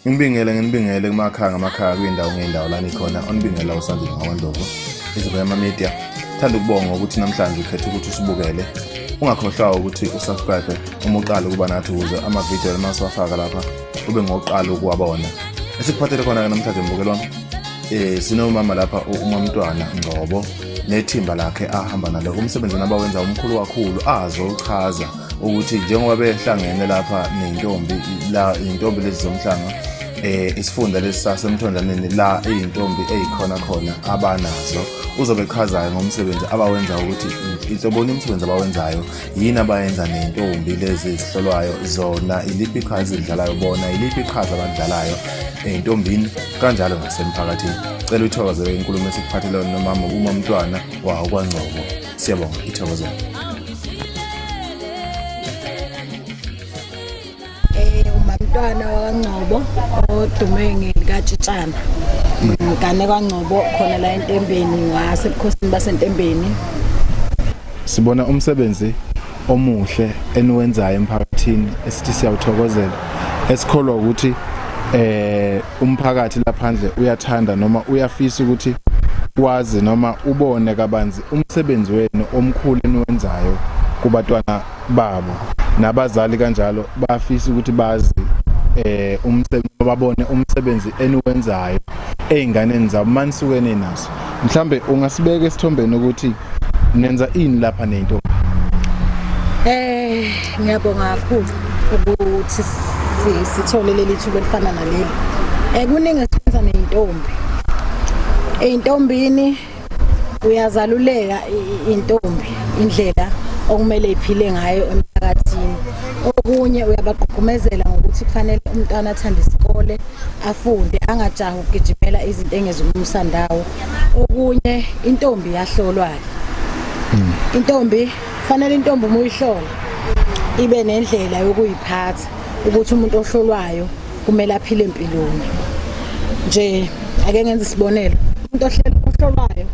Ngibingele ngamakhaya kwindawo lana ikhona onibingela usandile ngawandlovu izivema media. Thanda ukubonga ukuthi namhlanje ukhethe ukuthi usibukele. Ungakhohlwa ukuthi usubscribe uma uqala ukuba nathi ukuze ama-video masiwafaka lapha ube ngoqala ukuwabona. Esikuphathele khona namhlanje mbukelo wami. Sinomama lapha uMamntwana Ngcobo nethimba lakhe ahamba nalo. Umsebenzi nabawenza umkhulu kakhulu azochaza ukuthi njengoba behlangene lapha intombi lezi zomhlanga isifunda lesisasemthonjaneni la intombi ezikhona abanazo uzobe echazayo ngomsebenzi abawenza ukuthi itobona umsebenzi abawenzayo yini abayenza nentombi lezi zihlolwayo zona iliphi iqhaza elidlalayo bona iliphi iqhaza abadlalayo entombini kanjalo nasemphakathini. Cela uyithokozele inkulumo esikuphathele nomama uMamntwana kwaNgcobo. Siyabonga ithokozele. uMamntwana waNgcobo odume ngelikaTshitshana. Ngane kaNgcobo khona la eNtembeni wasebukhosini baseNtembeni. Sibona umsebenzi omuhle eniwenzayo emphakathini esithi siyawuthokozela. Esikholwa ukuthi umphakathi laphandle uyathanda noma uyafisa ukuthi wazi noma ubone kabanzi umsebenzi wenu omkhulu eniwenzayo kubantwana babo nabazali kanjalo bafisa ukuthi bazi umsebenzi babone umsebenzi eniwenzayo einganeni zabo manisukene naso. Mhlambe ungasibeka esithombeni ukuthi nenza ini lapha nento. Ngiyabonga kakhulu ukuthi sithole leli thuba elifana naleli. Kuningi esikwenza nentombi. Eintombini uyazaluleka intombi indlela okumele iphile ngayo emphakathini. Okunye uyabagqugqumezela ngokuthi kufanele umntwana athande isikole, afunde, angajahi ukugijimela izinto engezumsandawo. Okunye intombi yahlolwa. Intombi kufanele intombi uma uyihlola ibe nendlela yokuyiphatha ukuthi umuntu ohlolwayo kumele aphile empilweni. Nje ake ngenze isibonelo. Umuntu ohlolwayo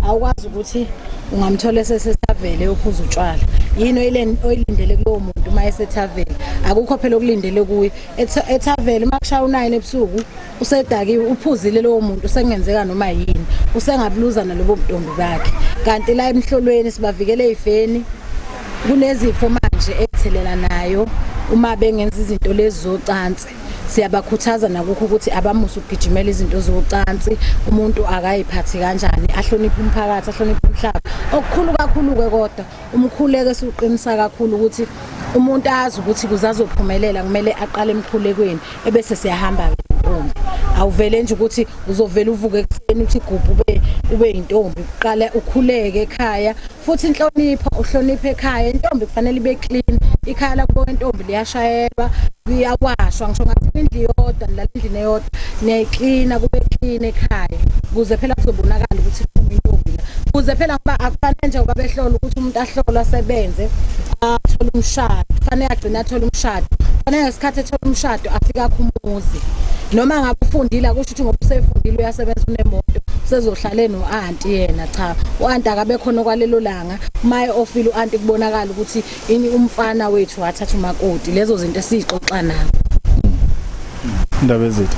awukwazi ukuthi ungamthola esesavele ophuza utshwala. Yini oyilindele kulowo muntu uma esethavele? Akukho phela okulindele kuye. Ethavele makushaya u9 ebusuku usedakiwe uphuzile lowo muntu usengenzeka noma yini. Usengabuluza nalobo ntombi bakhe. Kanti la emhlolweni sibavikele ezifeni. Kunezifo manje ethelelanayo uma bengenza izinto lezi zocansi. Siyabakhuthaza nakukho ukuthi abamusa ukugijimela izinto zocansi. Umuntu akayiphathi kanjani, ahloniphe umphakathi, ahloniphe umhlaba. Okukhulu kakhulu ke kodwa umkhuleko esiqinisa kakhulu ukuthi umuntu azi ukuthi kuzazophumelela kumele aqale emkhulekweni ebese siyahamba intombi. Awuvele nje ukuthi uzovela uvuke ekseni uthi igubhu ube intombi. Uqala ukhuleke ekhaya futhi inhlonipho uhloniphe ekhaya. Intombi kufanele ibe clean. Ikhaya lakho intombi liyashayelwa, kuyawashwa ngisho ngathi indlu yodwa nalala endlini eyodwa neyiklina kube clean ekhaya. Kuze phela kuzobonakala ukuthi kuphuma intombi la. Kuze phela ngoba akufanele nje ngoba behlola ukuthi umuntu ahlolwa asebenze athole umshado. Kufanele agcina athole umshado. Kufanele ngesikhathi ethola umshado afika umuzi. Noma ngabe ufundile akusho ukuthi ngoba usefundile uyasebenza unemoto usezohlale no-aunti yena cha. U-aunti akabe khona kwalelo langa maye ofile u-aunti kubonakala ukuthi ini umfana wethu wathatha umakoti. Lezo zinto esixoxa nabo. Indaba ezithi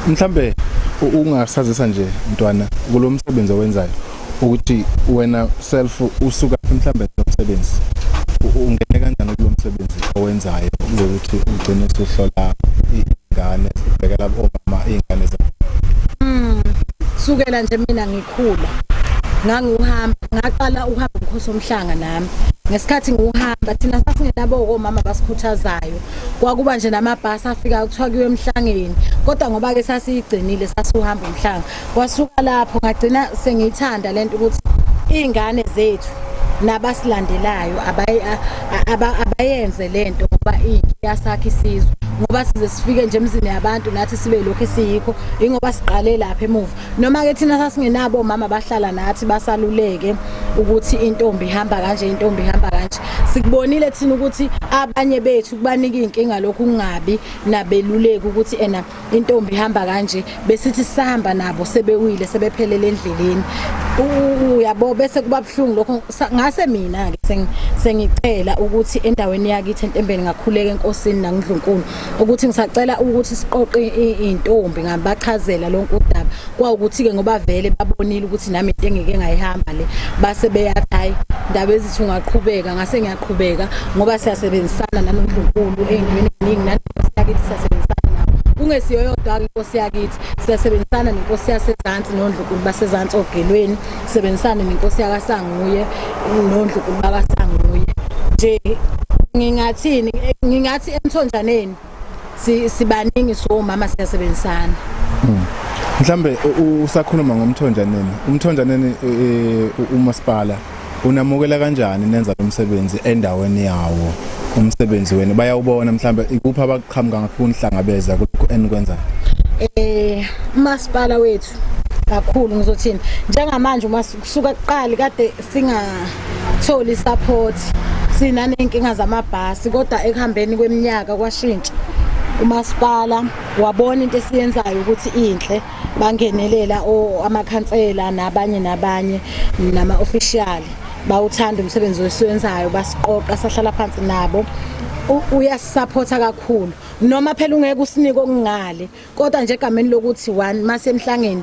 mhlambe ungasazisa nje Mntwana kulo msebenzi owenzayo ukuthi wena self usuka mhlambe nomsebenzi ungene kanjani kulo msebenzi owenzayo ukuthi ugcine usuhlola ingane ubhekela omama ingane zabo. Sukela nje mina ngikhula ngaqala uhamba umkhosi omhlanga nami. Ngesikhathi ngiuhamba thina sasingenabo omama basikhuthazayo. Kwakuba nje namabhasi afika kuthiwa kuyiwe emhlangeni. Kodwa ngoba ke sasiyigcinile sasuhamba umhlanga. Kwasuka lapho ngagcina sengiyithanda lento ukuthi izingane zethu nabasilandelayo abayenze lento ngoba iyasakha isizwe. Ngoba size sifike nje emzini yabantu nathi sibe lokho esiyikho ingoba siqale lapha emuva. Noma ke thina sasingenabo mama bahlala nathi basaluleke ukuthi intombi ihamba kanje intombi ihamba kanje. Sikubonile thina ukuthi abanye bethu kubanika inkinga lokhu kungabi nabeluleki ukuthi intombi ihamba kanje besithi sihamba nabo sebewile sebephelele endleleni. Uyabo bese kuba buhlungu lokho ngase mina ke sengicela ukuthi endaweni yakithi eNtembeni ngakhuleka enkosini naNdlunkulu ukuthi ngisacela ukuthi siqoqe intombi ngabachazela lonke udaba kwawukuthi ke ngoba vele babonile ukuthi nami into engeke ngayihamba le base beyathi hayi indaba ezithi ungaqhubeka ngase ngiyaqhubeka ngoba siyasebenzisana nanoNkulunkulu ey'ntweni eziningi nanenkosi yakithi siyasebenzisana nawo kungesiyo yodwa inkosi yakithi siyasebenzisana nenkosi yasezantsi noNdlunkulu basezantsi ogelweni sisebenzisana nenkosi yakaSanguye noNdlunkulu bakaSanguye nje ngingathi emthonjaneni sibaningi somama siyasebenzisana. Mhlambe usakhuluma ngomthonjaneni. Umthonjaneni umasipala unamukela kanjani nenza umsebenzi endaweni yawo? Umsebenzi wenu bayawubona mhlambe ikuphi abaqhamuka ngakho unihlangabeza kulokho enikwenzayo? Umasipala wethu kakhulu ngizothini njengamanje uma kusuka kuqala kade singatholi support sinanenkinga zamabhasi kodwa ekuhambeni kweminyaka kwashintsha umasipala wabona into esiyenzayo ukuthi inhle bangenelela amakhansela nabanye nama-official bawuthanda umsebenzi wesiwenzayo basiqoqa sahlala phansi nabo uyasupporta kakhulu noma phela ungeke usinike okungale kodwa nje egameni lokuthi one mase emhlangeni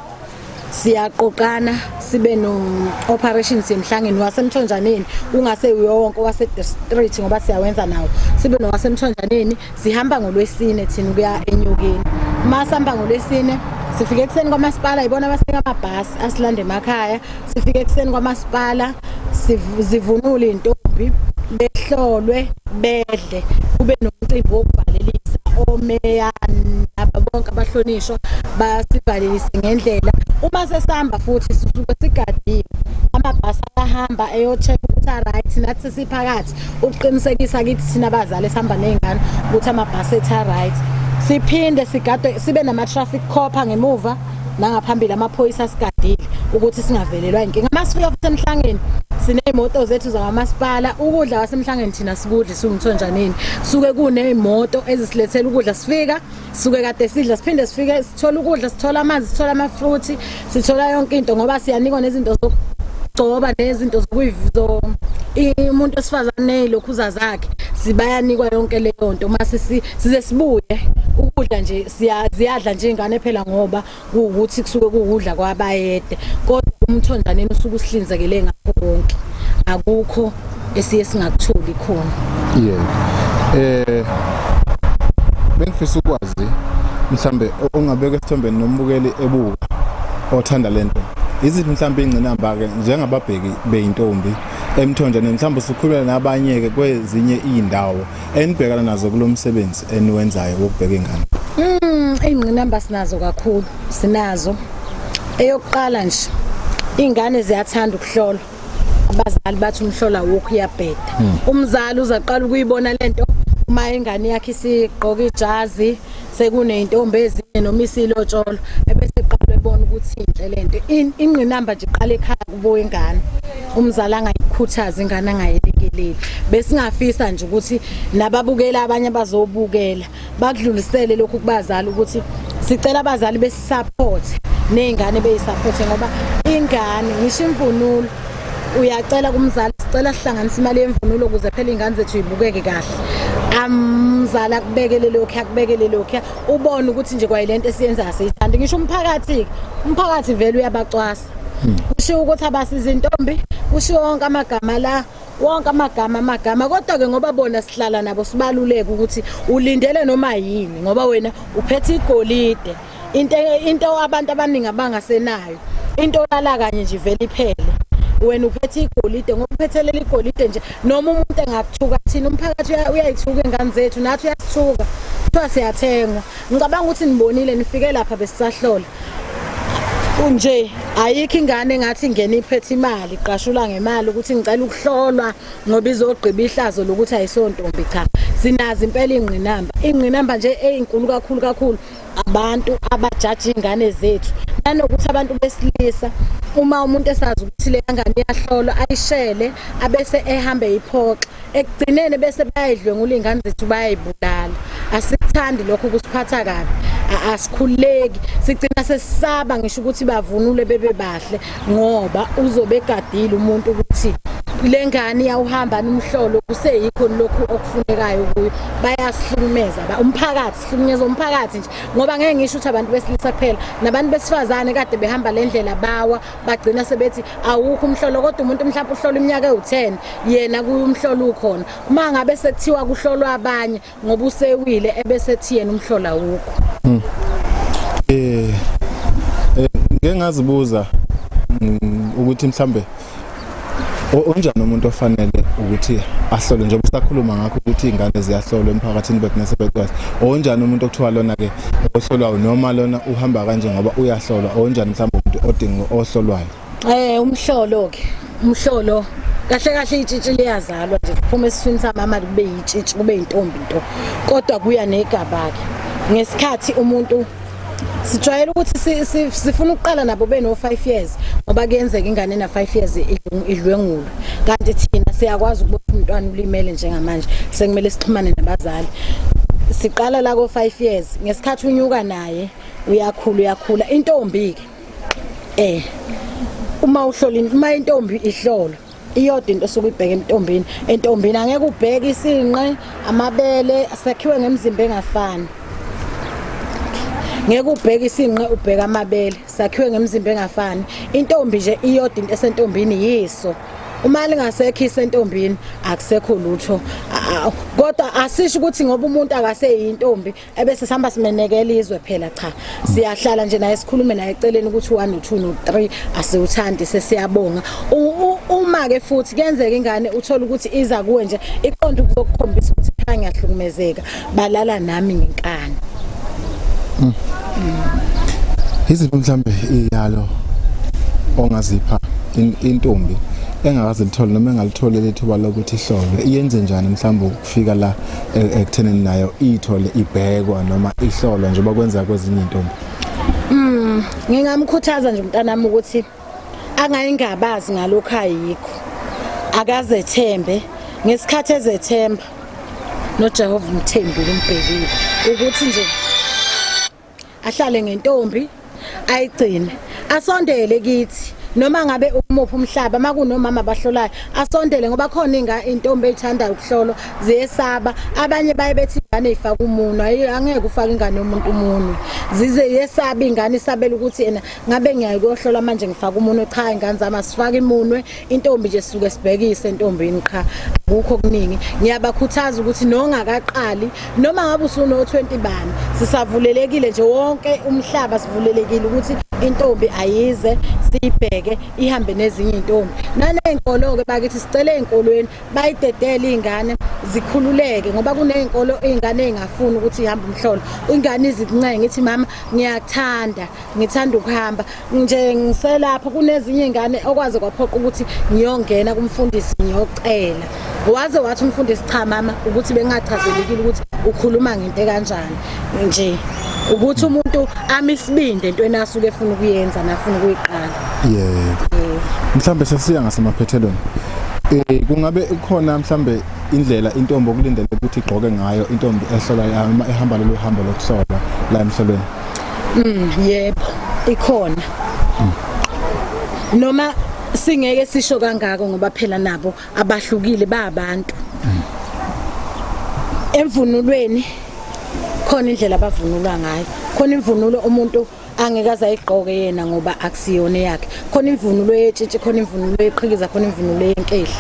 siyaqoqana sibe no operations emhlangeni wasemthonjaneni ungase uyonke wase district ngoba siyawenza nawo sibe no wasemthonjaneni sihamba ngolwesine thina kuya enyokeni masihamba ngolwesine sifike ekseni kwamasipala ibona abasika amabhasi asilanda emakhaya sifike ekseni kwamasipala zivunule intombi behlolwe bedle kube nomcimbi wokuvalelisa omeya bonke abahlonishwa basivalelise ngendlela uma sesihamba futhi sisuke sigadiwe amabhasi ahamba eyo-check ukuthi right nathi siphakathi ukuqinisekisa kithi thina abazali esihamba nezingane ukuthi amabhasi ethu right siphinde sigade sibe nama-traffic copper ngemuva nangaphambili amaphoyisa asigadile ukuthi singavelelwa inkinga masifika futhi emhlangeni siney'moto zethu zakamasipala ukudla kwasemhlangeni thina sikudla siwumthonjaneni suke kuney'moto ezisilethela ukudla sifika suke kade sidla siphinde sifike sithola ukudla sithola amanzi sithola amafruthi sithola yonke into ngoba siyanikwa nezinto zokugcoba nezinto umuntu esifazane ney'lokhuza zakhe sibayanikwa yonke leyo nto mase size sibuye ukudla nje ziyadla nje ingane phela ngoba kuwukuthi kusuke kuwudla kwabayede kodwa umthonjaneni usuke usihlinzekele ngakho konke akukho esiye singakutholi khona. Bengifisa ukwazi mhlambe ongabeka esithombeni nombukeli ebuka othanda lento iziphi mhlambe ingcinamba ke njengababheki beyintombi emthonjaneni mhlambe usukhulula nabanye ke kwezinye izindawo enibhekana nazo kulomsebenzi eniwenzayo wokubheka ingane. Ingcinamba sinazo kakhulu sinazo eyokuqala nje ingane ziyathanda ukuhlolwa abazali bathi umhlola wokho uyabheda umzali uzaqala ukuyibona lento uma ingane yakhe isigqoka ijazi sekuneyintombi ezinye noma isilotsholo ebese qala ebona ukuthi inhle lento ingqinamba nje iqala ekhaya kubo ingane umzali angayikhuthaza ingane angayelekeleli besingafisa nje ukuthi nababukela abanye bazobukela bakudlulisele lokhu kubazali ukuthi sicela abazali besisupport nezingane beyisupport ngoba ingane ngisho imvunulo uyacela kumzali sicela sihlanganise imali yemvunulo ukuze phela ingane zethu ibukeke kahle amzala akubekele lokho ubone ukuthi nje kwayilento esiyenza asiyithandi ngisho umphakathi vele uyabacwasa usho ukuthi abasiza intombi usho wonke amagama kodwa ke ngoba bona sihlala nabo sibaluleke ukuthi ulindele noma yini ngoba wena uphethe igolide into abantu abaningi abangasenayo into lala kanye nje vele iphele wena uphethe igolide ngoba uphethelele igolide nje noma umuntu engakuthuka thina umphakathi uyayithuka ingane zethu nathi uyasithuka kuthiwa siyathengwa ngicabanga ukuthi nibonile nifike lapha besisahlola nje ayikho ingane engathi ingene iphethe imali iqashula ngemali ukuthi ngicela ukuhlolwa ngoba izogqiba ihlazo lokuthi ayisontombi cha sinazi impela ingqinamba nje ezinkulu kakhulu abantu abajaji ingane zethu nanokuthi abantu besilisa uma umuntu esazi ukuthi le ngane iyahlolwa ayishele abese ehambe iphoxa ekugcineni bese bayidlwengula ingane zethu bayayibulala asikuthandi lokho kusiphatha kabi asikhuleki sigcina sesisaba ngisho ukuthi bavunule bebe bahle ngoba uzobe egadile umuntu ukuthi lengane iyawuhamba nomhlolo kuseyikho lokhu okufunekayo kuyo bayasihlukumeza umphakathi sihlukumeza umphakathi nje ngoba ngeke ngisho ukuthi abantu besilisa kuphela nabantu besifazane kade behamba lendlela bawa bagcina sebethi awukho umhlolo kodwa umuntu mhlawumbe uhlola iminyaka ewu10 yena kuyo umhlolo ukhona uma ngabe sekuthiwa kuhlolwa abanye ngoba usewile ebesethi yena umhlolo awukho. Ngeke ngazibuza ukuthi mhlambe onjani umuntu ofanele ukuthi ahlole njengoba usakhuluma ngakho ukuthi izingane ziyahlolwa emphakathini begcina sebekwazi onjani umuntu okuthiwa lona ke ohlolwayo noma lona uhamba kanje ngoba uyahlolwa onjani mhlambe umuntu odinga ohlolwayo umhlolo kahle kahle itshitshi liyazalwa nje kuphuma esifini samama kube yitshitshi kube intombi into kodwa kuya negabake ngesikhathi umuntu sijwayele ukuthi sifuna ukuqala nabo beno 5 years ngoba kuyenzeka ingane na 5 years idlwengulwe kanti thina siyakwazi ukubona umntwana ulimele njengamanje sekumele sixhumane nabazali siqala la ko 5 years ngesikhathi unyuka naye uyakhula intombi ke uma intombi ihlolo iyodwa into sokuyibheka entombini angeke ubheke isinqe amabele asakhiwe ngemizimba engafani ngeke ubheke isinqe ubheka amabele sakhiwe ngemizimba engafani intombi nje iyodwa into esentombini yiso uma lingasekho isentombini akusekho lutho kodwa asisho ukuthi ngoba umuntu akaseyintombi ebese sihamba simenekela izwe phela cha siyahlala nje naye sikhulume naye eceleni ukuthi 1 no 2 no 3 asiwuthandi sesiyabonga uma ke futhi kuyenzeka ingane uthola ukuthi iza kuwe nje iqonda ukuzokukhombisa ukuthi cha ngiyahlukumezeka balala nami ngenkani. Izipho mhlambe iyalo ongazipha intombi engakaze lithola noma engalithola lethuba lokuthi ihlolwe iyenze njani mhlambe ukufika la ekutheneni nayo ithole ibhekwa noma ihlolwa njengoba kwenza kwezinye intombi? Ngingamkhuthaza nje umntanami ukuthi angayingabazi ngalokho ayikho akazethembe ngesikhathi ezethemba noJehova umthembile umbhekile ukuthi nje ahlale ngentombi ayigcine asondele kithi noma ngabe umuphi umhlaba makunomama abahlolayo asondele ngoba khona intombi ethanda ukuhlolwa ziyesaba abanye baye bethi ingane ifaka umunwe angeke ufake ingane yomuntu umunwe zize yesaba ingane isabela ukuthi yena ngabe ngiyayi kuyohlola manje ngifaka umunwe cha ingane zami asifake imunwe intombi nje sisuke sibhekise entombini cha akukho kuningi ngiyabakhuthaza ukuthi nongakaqali noma ngabe usuno 20 bani sisavulelekile nje wonke umhlaba sivulelekile ukuthi intombi ayize siyibheke ihambe nezinye intombi nanezinkolo ke bakithi sicela ezinkolweni bayidedele izingane zikhululeke ngoba kunezinkolo izingane ezingafuni ukuthi ihambe umhlolo ingane izincenge ngithi mama ngiyakuthanda ngithanda ukuhamba nje ngiselapha kunezinye izingane okwaze kwaphoqa ukuthi ngiyongena kumfundisi ngiyocela waze wathi umfundisi cha mama ukuthi bengachazelekile ukuthi ukhuluma ngento kanjani nje ukuthi umuntu amisibinde entweni asuke efuna ukuyenza nafuna ukuyiqala. Mhlambe sesiya ngasemaphethelweni kungabe khona mhlambe indlela intombi okulindele ukuthi igqoke ngayo intombi ehlolayo uma ehamba lelo hambo lokusola la emhlolweni? Yebo ikhona noma singeke sisho kangako ngoba phela nabo abahlukile babantu emvunulweni khona indlela abavunulwa ngayo khona imvunulo umuntu angekaza ayigqoke yena ngoba akusiyona yakhe khona imvunulo yetshitshi khona imvunulo yeqhikiza khona imvunulo yenkehli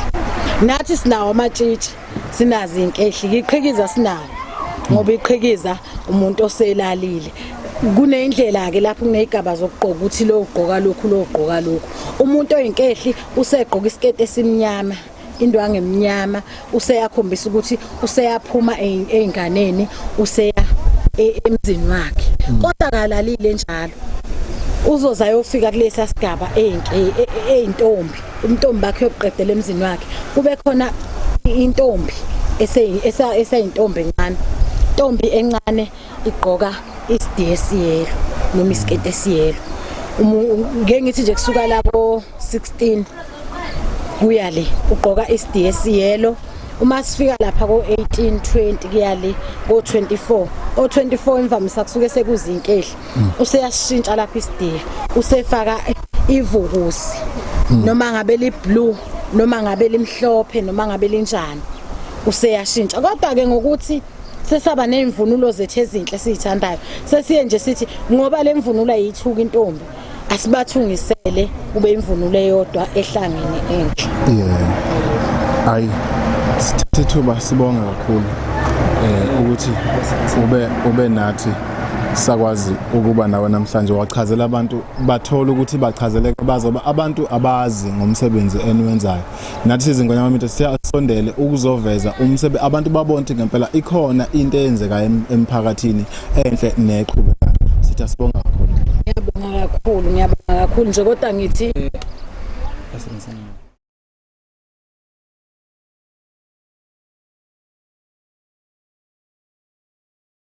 nathi sinawo amatshitshi sinazi inkehli iqhikiza sinawo ngoba iqhikiza umuntu oselalile kuneyindlela ke lapho kunezigaba zokugqoka ukuthi lo ugqoka lokhu lo ugqoka lokhu umuntu oyinkehli usegqoka isikete esimnyama indwangu emnyama useyakhombisa ukuthi useyaphuma einganeni useya emzini wakhe kodwa kalalile njalo uzoza yofika kulesa sigaba eintombi umntombi bakhe yokuqedela emzini wakhe kube khona intombi eseyintombi encane intombi encane igqoka isidiyesiyelo noma isikete esiyelo ngeke ngithi nje kusuka lapho 16 kuya le ugqoka isidiyesiyelo uma sifika lapha ko 18 20 kuya le ko 24 o24 imvamisa kusuke sekuzinkehli useyashintsha lapha isidiya usefaka ivukusi noma ngabe li blue noma ngabe limhlophe noma ngabe linjani useyashintsha. Kodwa ke ngokuthi sesaba nemvunulo zethu ezinhle siyithandayo, sesiye nje sithi ngoba lemvunulo ayithuka intombi asibathungisele kube imvunulo eyodwa ehlangene enhle. Yeah. Hayi sithathe ithuba sibonga kakhulu ukuthi ube nathi sakwazi ukuba nawe namhlanje wachazela abantu bathola ukuthi bachazeleke bazoba abantu abazi ngomsebenzi eniwenzayo. Nathi izingonyama media siyasondele ukuzoveza umsebenzi abantu babone ukuthi ngempela ikhona into eyenzeka emphakathini enhle neqhubekayo. Sithi asibonga kakhulu. Ngiyabonga kakhulu nje kodwa ngithi